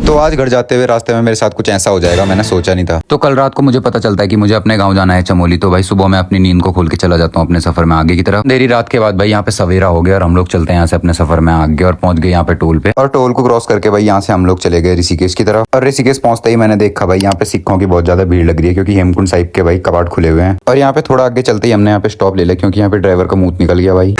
तो आज घर जाते हुए रास्ते में मेरे साथ कुछ ऐसा हो जाएगा मैंने सोचा नहीं था। तो कल रात को मुझे पता चलता है कि मुझे अपने गांव जाना है चमोली। तो भाई सुबह मैं अपनी नींद को खोल के चला जाता हूँ अपने सफर में आगे की तरफ। देरी रात के बाद भाई यहाँ पे सवेरा हो गया और हम लोग चलते हैं यहाँ से अपने सफर में आगे और पहुंच गए यहाँ पे टोल पे। और टोल को क्रॉस करके भाई यहाँ से हम लोग चले गए ऋषिकेश की तरफ। और ऋषिकेश पहुंचते ही मैंने देखा भाई यहाँ पे सिखों की बहुत ज्यादा भीड़ लग रही है क्योंकि हेमकुंड साहिब के भाई कपाट खुले हुए हैं। और यहाँ पे थोड़ा आगे चलते ही हमने यहाँ पे स्टॉप ले लिया क्योंकि यहाँ पे ड्राइवर का मुंह निकल गया भाई।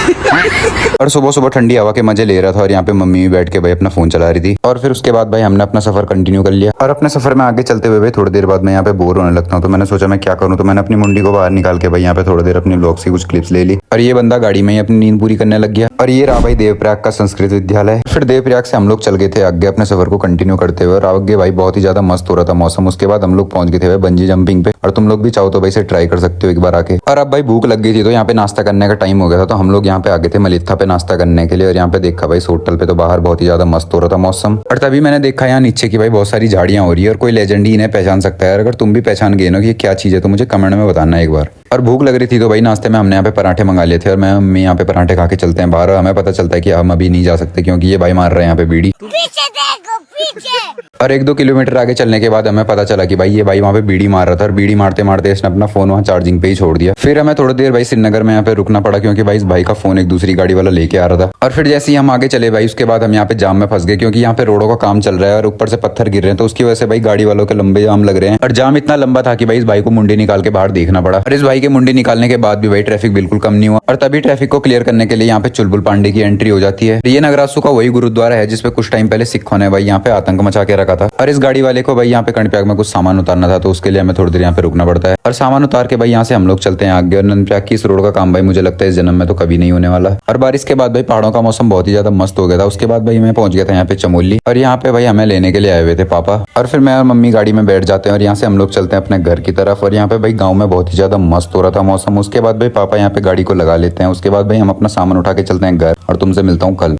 और सुबह सुबह ठंडी हवा के मजे ले रहा था और यहाँ पे मम्मी भी बैठ के भाई अपना फोन चला रही थी। और फिर उसके बाद भाई हमने अपना सफर कंटिन्यू कर लिया। और अपने सफर में आगे चलते हुए भाई थोड़ी देर बाद मैं यहाँ पे बोर होने लगता हूँ। तो मैंने सोचा मैं क्या करूँ, तो मैंने अपनी मुंडी को बाहर निकाल के भाई यहाँ पे थोड़ी देर अपनी ब्लॉग से कुछ क्लिप्स ले ली। और ये बंदा गाड़ी में ही अपनी नींद पूरी करने लग गया। और ये रहा भाई देवप्रयाग का संस्कृत विद्यालय। फिर देवप्रयाग से हम लोग चल गए थे आगे अपने सफर को कंटिन्यू करते हुए। और आगे भाई बहुत ही ज्यादा मस्त हो रहा था मौसम। उसके बाद हम लोग पहुंच गए थे भाई बंजी जंपिंग पे। और तुम लोग भी चाहो तो भाई से ट्राई कर सकते हो एक बार आके। और अब भाई भूख लग गई थी तो यहाँ पे नाश्ता करने का टाइम हो गया था। तो हम लोग यहाँ पे आगे थे मलित्था पे नाश्ता करने के लिए। और यहाँ पे देखा भाई इस होटल पे तो बाहर बहुत ही ज्यादा मस्त हो रहा था मौसम। और तभी मैंने देखा यहाँ नीचे की भाई बहुत सारी झाड़ियां हो रही है और कोई लेजेंड ही इन्हें पहचान सकता है। अगर तुम भी पहचान गए ना कि ये क्या चीज है तो मुझे कमेंट में बताना एक बार। और भूख लग रही थी तो भाई नाश्ते में हमने यहाँ पे पराठे मंगा लिए थे। और मैं मम्मी यहाँ पे पराठे खा के चलते हैं बाहर। हमें पता चलता है कि हम अभी नहीं जा सकते क्योंकि ये भाई मार रहे हैं यहाँ पे बीड़ी। पीछे देखो पीछे। और 1-2 किलोमीटर आगे चलने के बाद हमें पता चला कि भाई ये भाई वहाँ पे बीड़ी मार रहा था। और बीड़ी मारते मारते इसने अपना फोन वहाँ चार्जिंग पे ही छोड़ दिया। फिर हमें थोड़ी देर भाई श्रीनगर में यहाँ पे रुकना पड़ा क्योंकि भाई इस भाई का फोन एक दूसरी गाड़ी वाला लेके आ रहा था। और फिर जैसे ही हम आगे चले भाई उसके बाद हम यहाँ पे जाम में फंस गए क्योंकि यहाँ पे रोडों का काम चल रहा है और ऊपर से पत्थर गिर रहे हैं। तो उसकी वजह से भाई गाड़ी वालों के लंबे जाम लग रहे हैं। और जाम इतना लंबा था कि भाई इस भाई को मुंडी निकाल के बाहर देखना पड़ा। और इस भाई के मुंडी निकालने के बाद भी भाई ट्रैफिक बिल्कुल कम नहीं हुआ। और तभी ट्रैफिक को क्लियर करने के लिए यहाँ पे चुलबुल पांडे की एंट्री हो जाती है। ये नगरासू का वही गुरुद्वारा है जिसपे कुछ टाइम पहले सिखों ने भाई यहाँ पे आतंक मचा के रखा था। और इस गाड़ी वाले को भाई यहाँ पे कर्णप्रयाग में कुछ सामान उतारना था तो उसके लिए हमें थोड़ी देर यहाँ पे रुकना पड़ता है। और सामान उतार के भाई यहाँ से हम लोग चलते हैं आगे। और नंदप्रयाग की इस रोड का काम भाई मुझे लगता है इस जन्म में तो कभी नहीं होने वाला। और बारिश के बाद भाई पहाड़ों का मौसम बहुत ही ज्यादा मस्त हो गया था। उसके बाद भाई मैं पहुंच गया था यहाँ पे चमोली। और यहाँ पे भाई हमें लेने के लिए आए हुए थे पापा। और फिर मैं और मम्मी गाड़ी में बैठ जाते हैं और यहाँ से हम लोग चलते हैं अपने घर की तरफ। और यहाँ पे भाई गाँव में बहुत ही ज्यादा मस्त हो रहा था मौसम। उसके बाद भाई पापा यहाँ पे गाड़ी को लगा लेते हैं। उसके बाद भाई हम अपना सामान उठा के चलते हैं घर। और तुमसे मिलता हूँ कल।